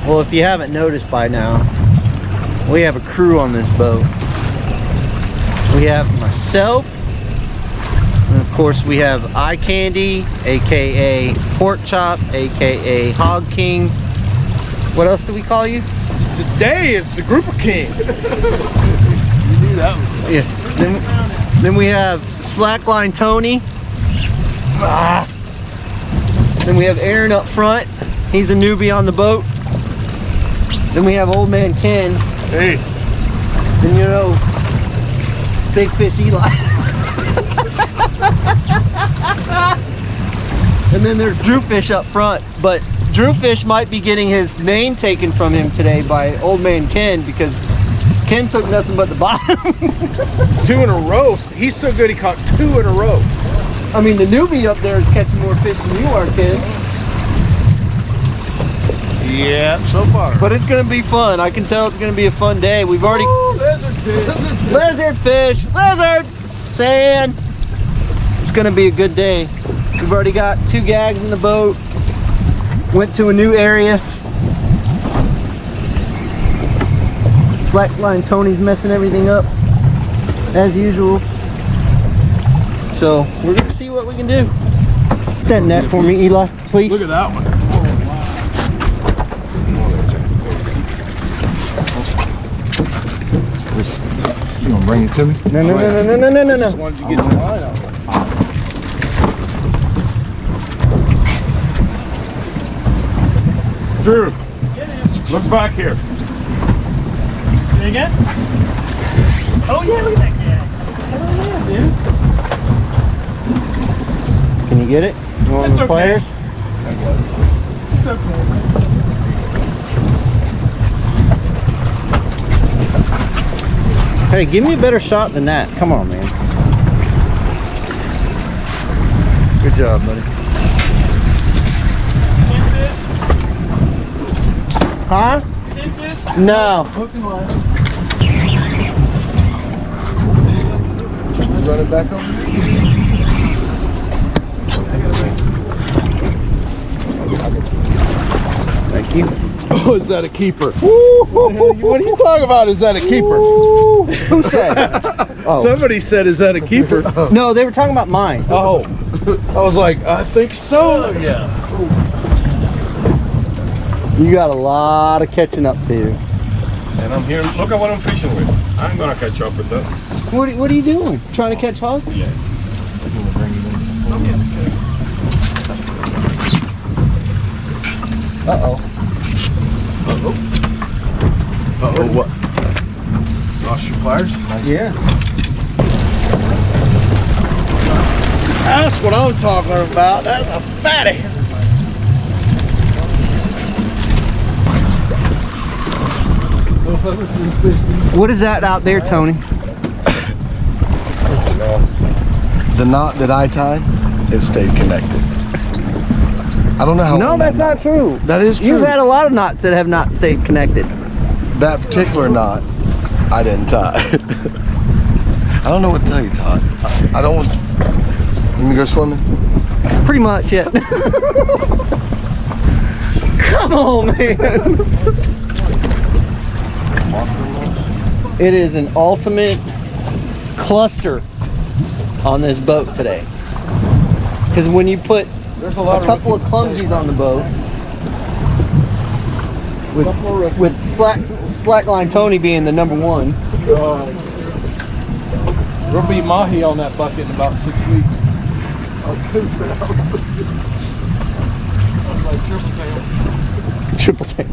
Well, if you haven't noticed by now, we have a crew on this boat. We have myself, and of course we have Eye Candy, aka Pork Chop, aka Hog King. What else do we call you? Today it's the Grouper King. You knew that one. Yeah. Then we have Slackline Tony. Then we have Aaron up front. He's a newbie on the boat. Then we have Old Man Ken. Hey. Then you know, Big Fish Eli. And then there's Drew Fish up front, but Drew Fish might be getting his name taken from him today by Old Man Ken because Ken took nothing but the bottom. 2 in a row. He's so good he caught 2 in a row. I mean, the newbie up there is catching more fish than you are, Ken. Yeah, so far. But it's gonna be fun. I can tell it's gonna be a fun day. We've already... Ooh, lizard fish. Lizard fish! Lizard! Sand! It's gonna be a good day. We've already got 2 gags in the boat. Went to a new area. Slackline Tony's messing everything up, as usual. So, we're gonna see what we can do. Get that net for me, Eli, please. Look at that one. You gonna bring it to me? No. Just wanted to get the line out. Drew, look back here. Say again? Oh yeah, look at that cat. Oh yeah, dude. Can you get it? You want It's the okay. pliers? It's okay. Hey, give me a better shot than that. Come on, man. Good job, buddy. Huh? No. Run it back over. Thank you. Oh, is that a keeper? What are you talking about? Is that a keeper? Who said? Oh. Somebody said, is that a keeper? No, they were talking about mine. Oh, I was like, I think so. Yeah. You got a lot of catching up to do. And I'm here. Look at what I'm fishing with. I ain't gonna catch up with that. What are you doing? Trying to catch hogs? Yeah. Uh-oh. Uh-oh, what? Lost your pliers? Yeah. That's what I'm talking about. That's a fatty. What is that out there, Tony? The knot that I tied, it stayed connected. I don't know how No, long that's not true. That is true. You've had a lot of knots that have not stayed connected. That particular knot, I didn't tie. I don't know what to tell you, Todd. I don't want... Let me go swimming? Pretty much, yeah. Come on, man. It is an ultimate cluster on this boat today. Because when you put a couple of clumsies on the boat, with Slackline Tony being the number one. We'll be mahi on that bucket in about 6 weeks. Like Triple tail.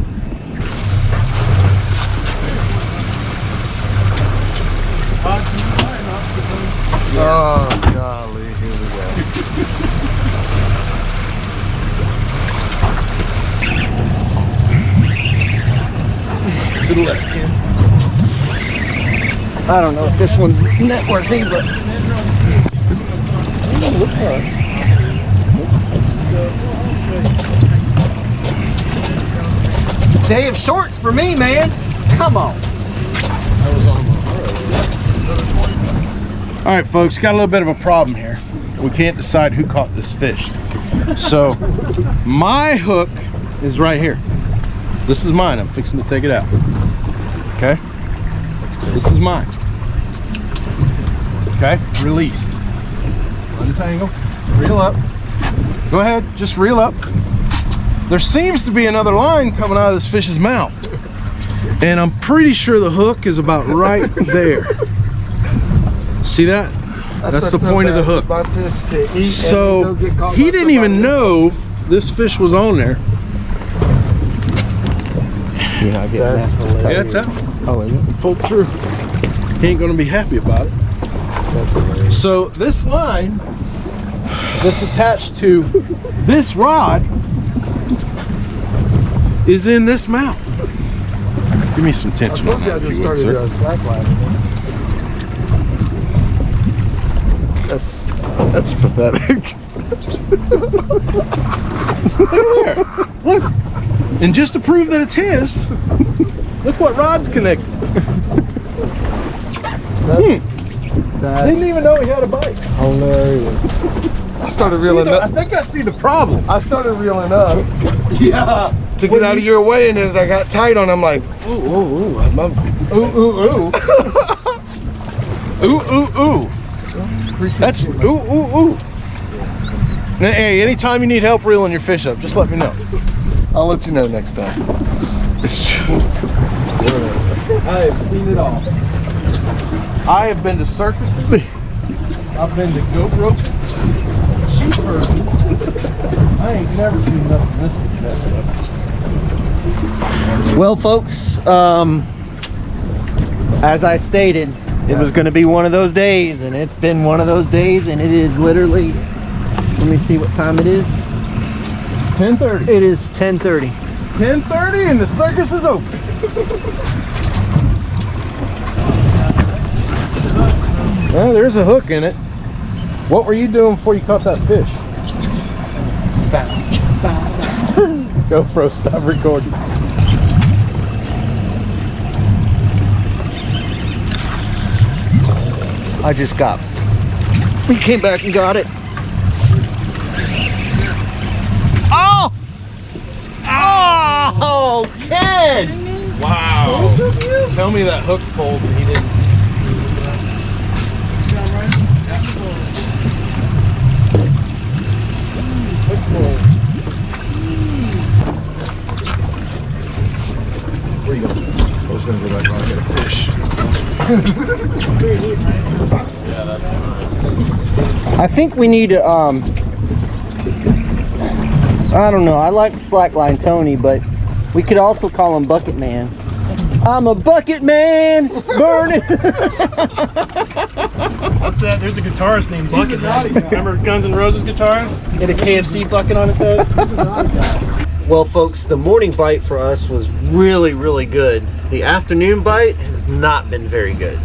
Oh, golly, here we go. to the left, Ken. I don't know if this one's networking, but day of shorts for me, man. Come on. All right, folks, got a little bit of a problem here. We can't decide who caught this fish. So my hook is right here. This is mine. I'm fixing to take it out. Okay? This is mine. Okay? Released. Untangle. Reel up. Go ahead. Just reel up. There seems to be another line coming out of this fish's mouth. And I'm pretty sure the hook is about right there. See that? That's the point of the hook. My fish can eat So and get caught he by didn't even somebody else. know this fish was on there. You're not getting That's that. hilarious. Yeah, it's out. Oh, is it? Pulled through. He ain't gonna be happy about it. That's hilarious. So this line that's attached to this rod is in this mouth. Give me some I tension told on you I that, if just you would, started sir. slack lining. That's pathetic. Look, and just to prove that it's his, look what rod's connected. Didn't even know he had a bite. Hilarious. I started reeling I up. think I see the problem. I started reeling up Yeah. to get out of your way, and as I got tight on, I'm like, ooh, ooh, ooh. Ooh, ooh, ooh. Ooh, ooh, ooh. That's ooh, ooh, ooh. Hey, anytime you need help reeling your fish up, just let me know. I'll let you know next time. It's just, I have seen it all. I have been to circuses. I've been to goat ropes. Sheep herding. I ain't never seen nothing this messed up. Well, folks, as I stated, it was going to be one of those days, and it's been one of those days, and it is literally, let me see what time it is. 10:30. It is 10:30. 10:30 and the circus is open. Well, there's a hook in it. What were you doing before you caught that fish? GoPro, stop recording. I just got, we came back and got it. Oh! Oh, Ken! Wow. Tell me that hook pulled and he didn't. Hook pulled. Where you going? I was going to go back on and get a fish. I think we need to, I don't know, I like Slackline Tony, but we could also call him Bucket Man. I'm a bucket man, burning. What's that? There's a guitarist named Bucket Man. Remember Guns N' Roses guitarist? He had a KFC bucket on his head. Well, folks, the morning bite for us was really, really good. The afternoon bite has not been very good.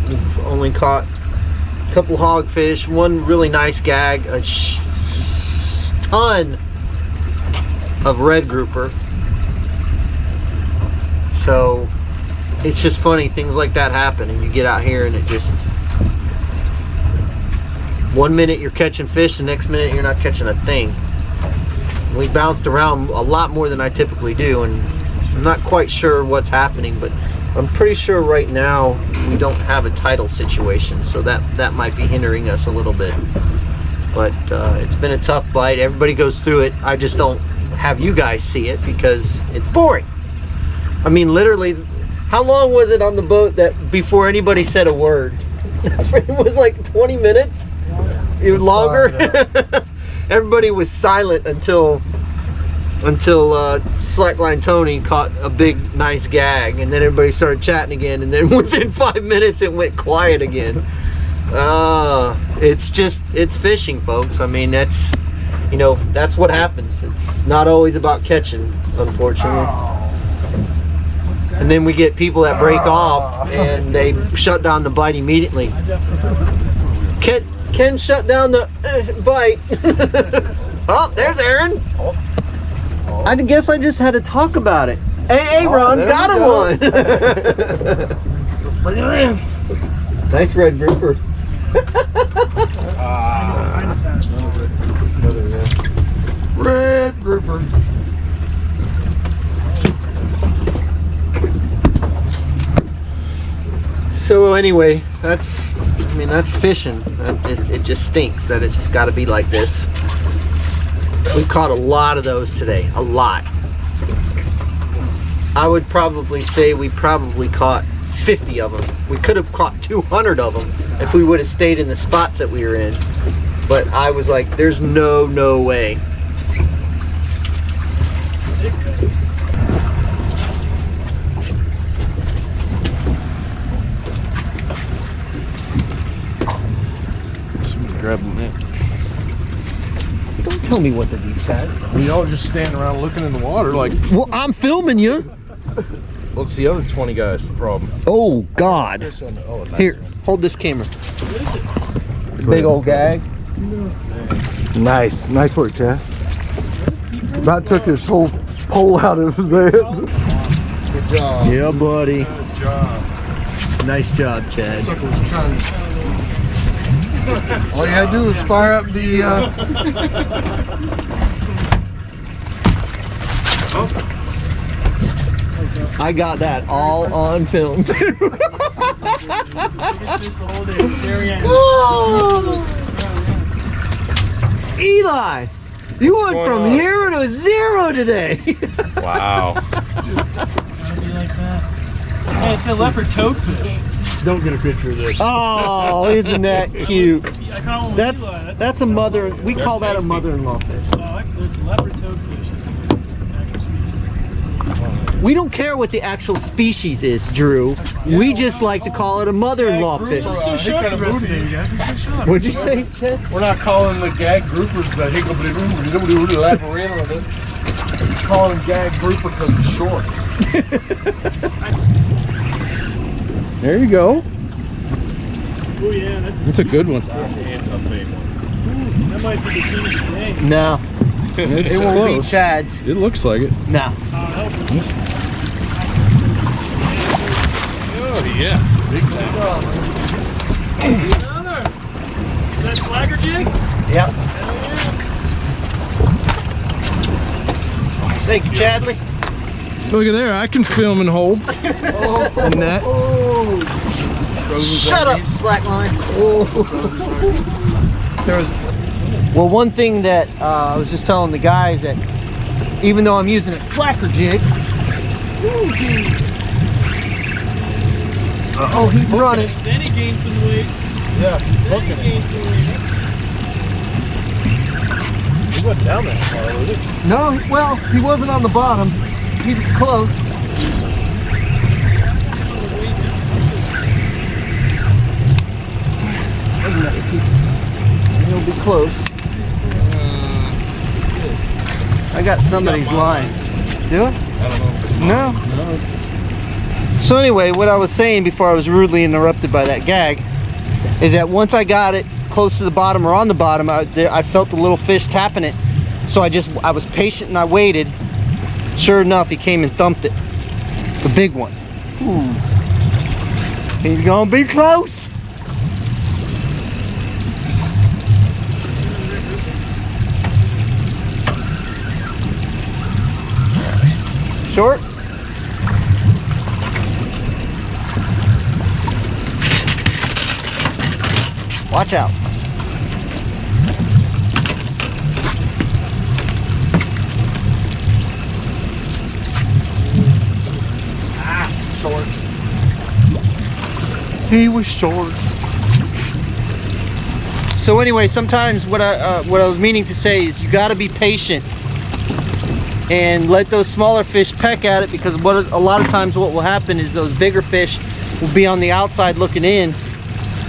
We've only caught a couple hogfish, one really nice gag, a ton of red grouper. So it's just funny, things like that happen, and you get out here and it just, one minute you're catching fish, the next minute you're not catching a thing. We bounced around a lot more than I typically do, and I'm not quite sure what's happening, but I'm pretty sure right now we don't have a tidal situation, so that might be hindering us a little bit. But it's been a tough bite. Everybody goes through it. I just don't have you guys see it because it's boring. I mean, literally, how long was it on the boat that before anybody said a word? It was like 20 minutes? Even longer? Everybody was silent until Slackline Tony caught a big, nice gag, and then everybody started chatting again, and then within 5 minutes it went quiet again. It's fishing, folks. I mean, that's what happens. It's not always about catching, unfortunately. And then we get people that break off and they shut down the bite immediately. Ken shut down the bite. Oh, there's Aaron. I guess I just had to talk about it. Hey, Ron's got him one. Let's bring it in. Nice red grouper. I just had red grouper. anyway, that's fishing. It just stinks that it's got to be like this. We caught a lot of those today, a lot. I would probably say we probably caught 50 of them. We could have caught 200 of them if we would have stayed in the spots that we were in. But I was like, there's no way. Grab them in. Don't tell me what to do, Chad. We all just stand around looking in the water like, Well, I'm filming you. what's the other 20 guys' problem? Oh, God. Oh, nice. Here, hold this camera. It's a big old gag. Nice work, Chad. About took his whole pole out of his head. Good job. Yeah, buddy. Good job. Nice job, Chad. Sucker was trying to... All you had to do was fire up the... I got that all on film, too. Eli, you went from hero to zero today. Wow. Hey, it's a leopard toadfish. Don't get a picture of this. Oh, isn't that cute? I call him Eli. That's a mother. We call that a mother-in-law fish. It's a leopard toadfish. It's the actual species. We don't care what the actual species is, Drew. We just like to call it a mother-in-law fish. Let's go show up the rest of you guys. Let's go show up. What'd you say, Chad? We're not calling the gag groupers the higgledy labyrinth. We're calling them gag grouper because it's short. There you go. Oh yeah, It's a good one. It's a big one. that might be the king of the day. No. It's It won't be close. Chad's. It looks like it. No. Oh yeah. Big one. Another. Is that slacker jig? Yep. Hell yeah. Thank you, Chadley. Look at there. I can film and hold. And that. Shut up, slackline. Well, one thing that I was just telling the guys that even though I'm using a slacker jig, oh, he's running. Then he gained some weight. Yeah. Then he gained some weight. He wasn't down that far, was it? No, well, he wasn't on the bottom. He was close. He'll be close. I got somebody's line. Do it? I don't know. No. No, it's... So anyway, what I was saying before I was rudely interrupted by that gag is that once I got it close to the bottom or on the bottom, I felt the little fish tapping it. So I was patient and I waited. Sure enough, he came and thumped it. The big one. Ooh. He's gonna be close. Short. Watch out. Short. He was short. So anyway, sometimes what I was meaning to say is you got to be patient and let those smaller fish peck at it, because a lot of times what will happen is those bigger fish will be on the outside looking in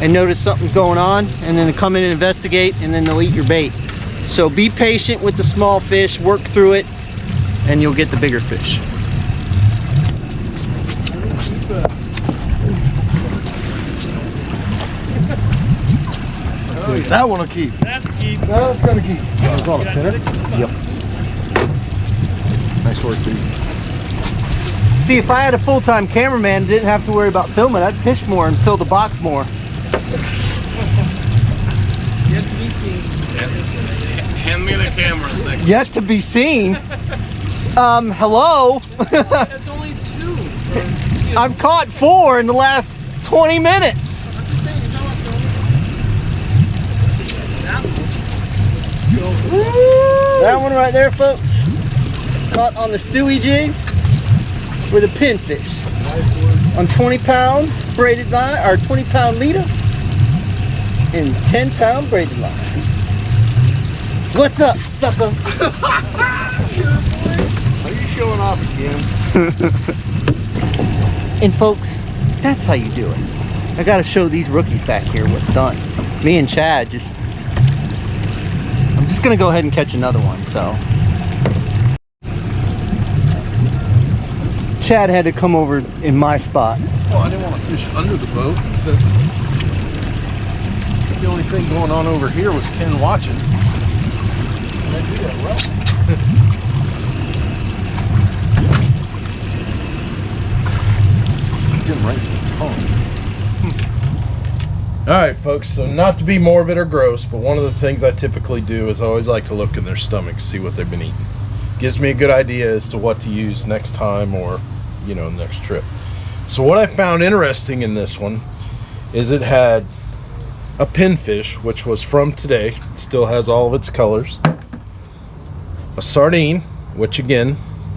and notice something's going on, and then they come in and investigate, and then they'll eat your bait. So be patient with the small fish, work through it, and you'll get the bigger fish. That one will keep. That's a keep. That's gonna keep. That was on a Got pinner? 6 of them. Yep. Nice work, dude. See, if I had a full-time cameraman and didn't have to worry about filming, I'd fish more and fill the box more. Yet to be seen. Hand me the cameras next. Yet to be seen. Hello? That's only 2. I've caught 4 in the last 20 minutes. That one right there, folks, caught on the Stewie jig with a pinfish on 20-pound braided line, or 20-pound leader, and 10-pound braided line. What's up, sucker? Are you showing off again? And folks, that's how you do it. I gotta show these rookies back here what's done. Me and Chad I'm just gonna go ahead and catch another one, so. Chad had to come over in my spot. Well, I didn't want to fish under the boat since the only thing going on over here was Ken watching. And I do that well. Getting right to the tongue. All right, folks, so not to be morbid or gross, but one of the things I typically do is I always like to look in their stomachs, see what they've been eating. Gives me a good idea as to what to use next time, or, you know, next trip. So what I found interesting in this one is it had a pinfish, which was from today. It still has all of its colors. A sardine, which again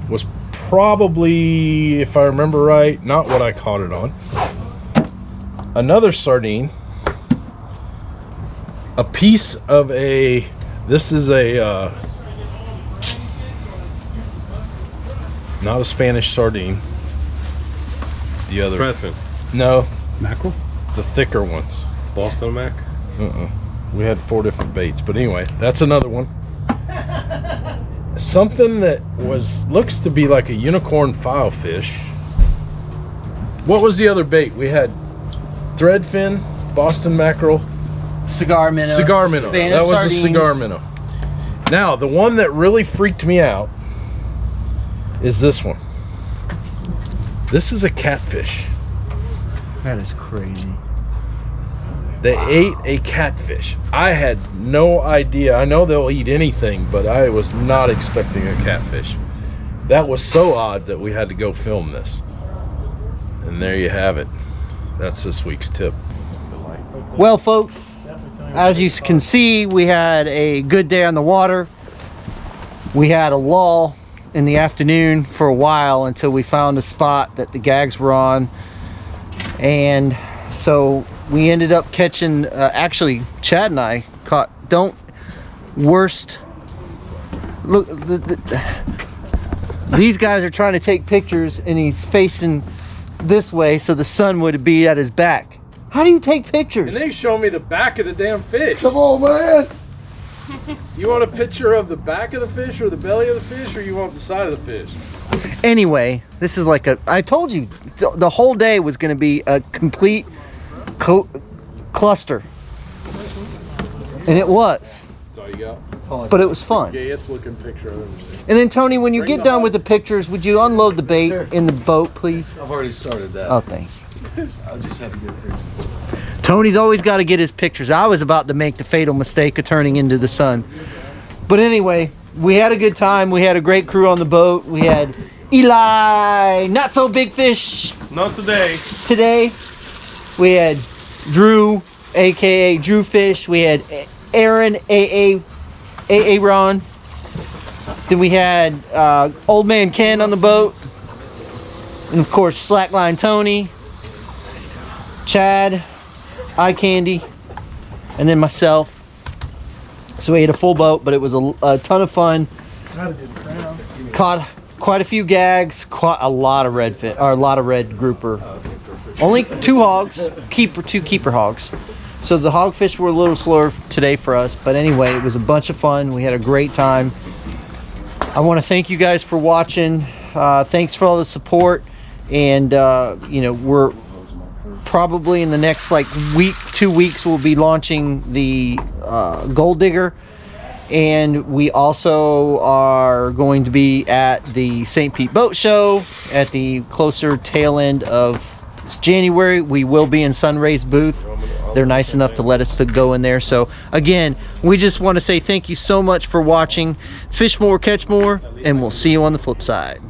was probably, if I remember right, not what I caught it on. Another sardine. A piece of a, this is a, not a Spanish sardine. The other. Threadfin. No, Mackerel? the thicker ones. Boston Mac? We had 4 different baits, but anyway, that's another one. Something that looks to be like a unicorn filefish. What was the other bait? We had threadfin, Boston mackerel, Cigar minnow. cigar minnow. Spanish That was sardines. a cigar minnow. Now, the one that really freaked me out is this one. This is a catfish. That is crazy. They ate a catfish. I had no idea. I know they'll eat anything, but I was not expecting a catfish. That was so odd that we had to go film this. And there you have it. That's this week's tip. Well, folks, as you can see, we had a good day on the water. We had a lull in the afternoon for a while until we found a spot that the Gags were on. And so we ended up catching, actually, Chad and I caught, look, these guys are trying to take pictures and he's facing this way so the sun would be at his back. How do you take pictures? And they show me the back of the damn fish. Come on, man. You want a picture of the back of the fish or the belly of the fish, or you want the side of the fish? Anyway, this is like I told you, the whole day was going to be a complete cluster. And it was. That's all you got? But it was fun. Gayest looking picture I've ever seen. And then, Tony, when you get done with the pictures, would you unload the bait in the boat, please? I've already started that. Oh, thanks. I just had to get it. Tony's always got to get his pictures. I was about to make the fatal mistake of turning into the sun. But anyway, we had a good time. We had a great crew on the boat. We had Eli, not so big fish. Not today. Today, we had Drew, aka Drew Fish. We had Aaron, AA Ron. Then we had Old Man Ken on the boat. And of course, Slackline Tony, Chad, Eye Candy, and then myself. So we had a full boat, but it was a ton of fun. Caught quite a few gags, caught a lot of redfish, or a lot of red grouper. Only 2 hogs, 2 keeper hogs. So the hogfish were a little slower today for us, but anyway, it was a bunch of fun. We had a great time. I want to thank you guys for watching. Thanks for all the support, and you know, we're probably in the next like week, 2 weeks, we'll be launching the Gold Digger, and we also are going to be at the St. Pete Boat Show at the closer tail end of January. We will be in Sunray's booth. They're nice enough to let us to go in there. So again, we just want to say thank you so much for watching. Fish more, catch more, and we'll see you on the flip side.